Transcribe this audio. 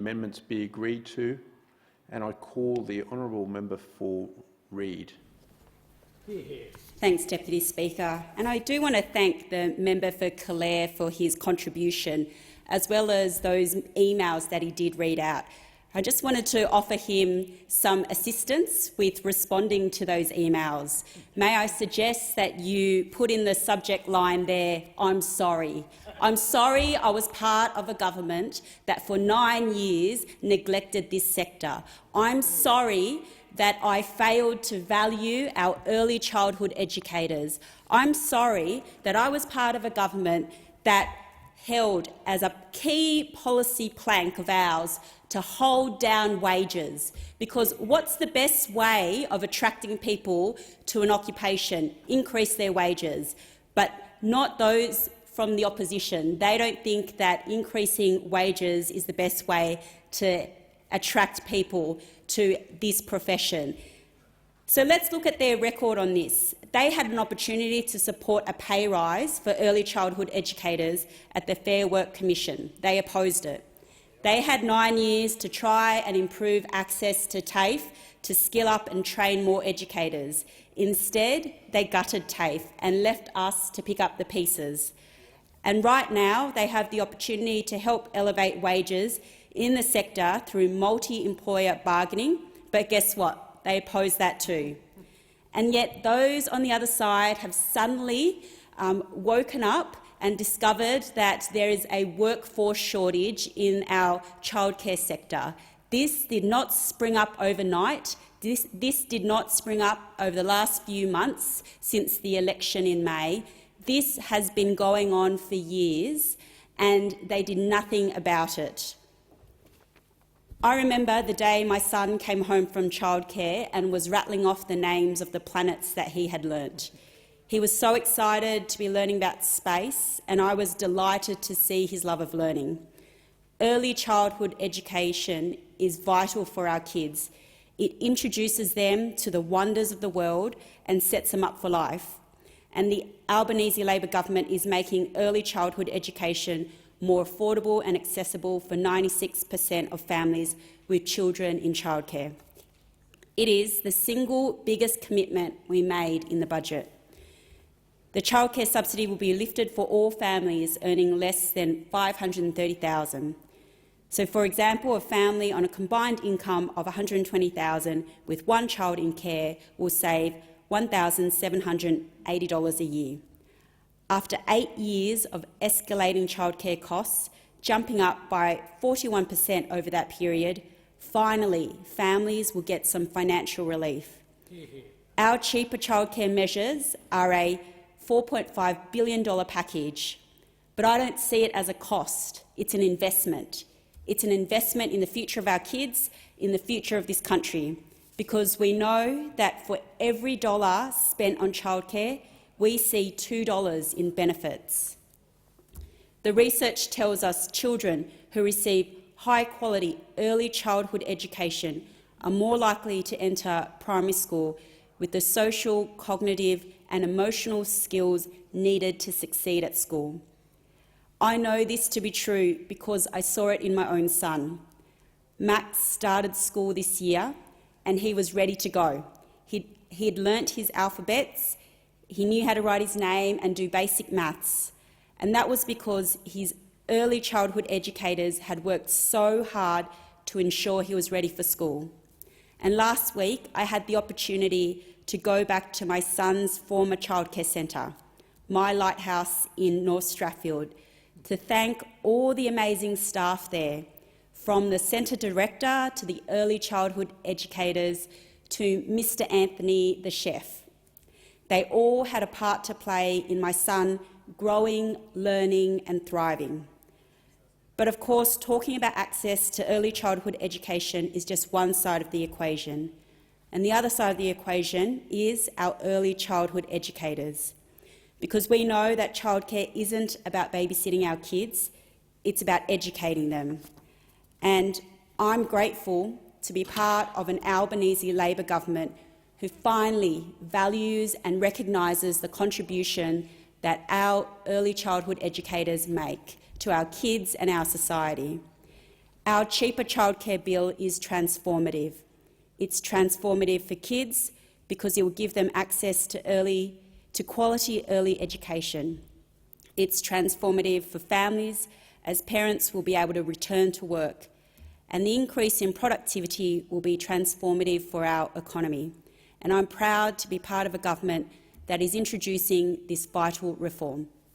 amendments be agreed to, and I call the honourable member for Reid. Thanks, Deputy Speaker. And I do want to thank the member for Calare for his contribution, as well as those emails that he did read out. I just wanted to offer him some assistance with responding to those emails. May I suggest that you put in the subject line there, "I'm sorry." I'm sorry I was part of a government that for 9 years neglected this sector. I'm sorry that I failed to value our early childhood educators. I'm sorry that I was part of a government that held as a key policy plank of ours to hold down wages, because what's the best way of attracting people to an occupation? Increase their wages, but not those from the opposition. They don't think that increasing wages is the best way to attract people to this profession. So let's look at their record on this. They had an opportunity to support a pay rise for early childhood educators at the Fair Work Commission. They opposed it. They had 9 years to try and improve access to TAFE to skill up and train more educators. Instead, they gutted TAFE and left us to pick up the pieces. And right now, they have the opportunity to help elevate wages in the sector through multi-employer bargaining, but guess what? They oppose that too. And yet those on the other side have suddenly woken up and discovered that there is a workforce shortage in our childcare sector. This did not spring up overnight. This did not spring up over the last few months since the election in May. This has been going on for years, and they did nothing about it. I remember the day my son came home from childcare and was rattling off the names of the planets that he had learnt. He was so excited to be learning about space, and I was delighted to see his love of learning. Early childhood education is vital for our kids. It introduces them to the wonders of the world and sets them up for life. And the Albanese Labor government is making early childhood education more affordable and accessible for 96% of families with children in childcare. It is the single biggest commitment we made in the budget. The childcare subsidy will be lifted for all families earning less than $530,000. So, for example, a family on a combined income of $120,000 with one child in care will save $1,780 a year. After 8 years of escalating childcare costs, jumping up by 41% over that period, finally families will get some financial relief. Our cheaper childcare measures are a $4.5 billion package, but I don't see it as a cost. It's an investment. It's an investment in the future of our kids, in the future of this country, because we know that for every dollar spent on childcare, we see $2 in benefits. The research tells us children who receive high-quality early childhood education are more likely to enter primary school with the social, cognitive and emotional skills needed to succeed at school. I know this to be true because I saw it in my own son. Max started school this year and he was ready to go. He'd learnt his alphabets, he knew how to write his name and do basic maths, and that was because his early childhood educators had worked so hard to ensure he was ready for school. And last week I had the opportunity to go back to my son's former childcare centre, My Lighthouse in North Strathfield, to thank all the amazing staff there, from the centre director to the early childhood educators to Mr Anthony, the chef. They all had a part to play in my son growing, learning and thriving. But of course, talking about access to early childhood education is just one side of the equation. And the other side of the equation is our early childhood educators. Because we know that childcare isn't about babysitting our kids, it's about educating them. And I'm grateful to be part of an Albanese Labor government who finally values and recognises the contribution that our early childhood educators make to our kids and our society. Our cheaper childcare bill is transformative. It's transformative for kids because it will give them access to quality early education. It's transformative for families as parents will be able to return to work, and the increase in productivity will be transformative for our economy. And I'm proud to be part of a government that is introducing this vital reform.